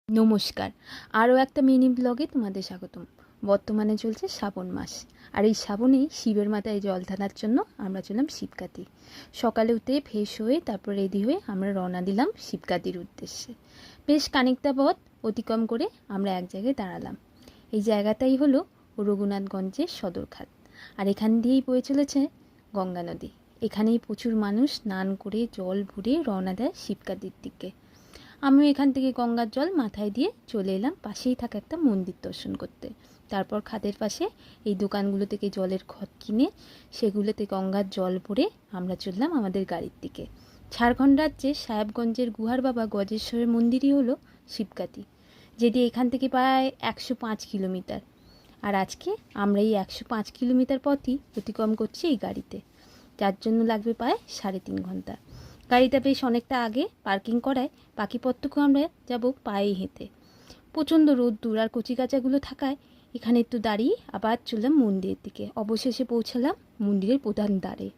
নমস্কার। আরও একটা মিনি ব্লগে তোমাদের স্বাগতম। বর্তমানে চলছে শ্রাবণ মাস, আর এই শ্রাবণেই শিবের মাথায় জল ঢালার জন্য আমরা চললাম শিবকাতি। সকালে উঠে ফ্রেশ হয়ে তারপর রেডি হয়ে আমরা রওনা দিলাম শিবকাতির উদ্দেশ্যে। বেশ খানিকটা পথ অতিক্রম করে আমরা এক জায়গায় দাঁড়ালাম। এই জায়গাটাই হলো রঘুনাথগঞ্জের সদরঘাট, আর এখান দিয়েই বয়ে চলেছে গঙ্গা নদী। এখানেই প্রচুর মানুষ স্নান করে জল ভরে রওনা দেয় শিবকাতির দিকে। আমিও এখান থেকে গঙ্গার জল মাথায় দিয়ে চলে এলাম পাশেই থাকা একটা মন্দির দর্শন করতে। তারপর খাদের পাশে এই দোকানগুলো থেকে জলের ঘট কিনে সেগুলোতে গঙ্গার জল ভরে আমরা চললাম আমাদের গাড়ির দিকে। ঝাড়খণ্ড রাজ্যের সাহেবগঞ্জের গুহার বাবা গজেশ্বরের মন্দিরই হলো শিবকাতি, যেটি এখান থেকে প্রায় 105 কিলোমিটার। আর আজকে আমরা এই 105 কিলোমিটার পথই অতিক্রম করছি এই গাড়িতে, যার জন্য লাগবে প্রায় 3.5 ঘন্টা। গাড়িটা বেশ অনেকটা আগে পার্কিং করায় বাকি পথটুকু আমরা যাব পায়ে হেঁটে। প্রচণ্ড রোদ্দুর আর কচিকাচাগুলো থাকায় এখানে একটু দাঁড়িয়ে আবার চললাম মন্দিরের দিকে। অবশেষে পৌঁছালাম মন্দিরের প্রধান দ্বারে।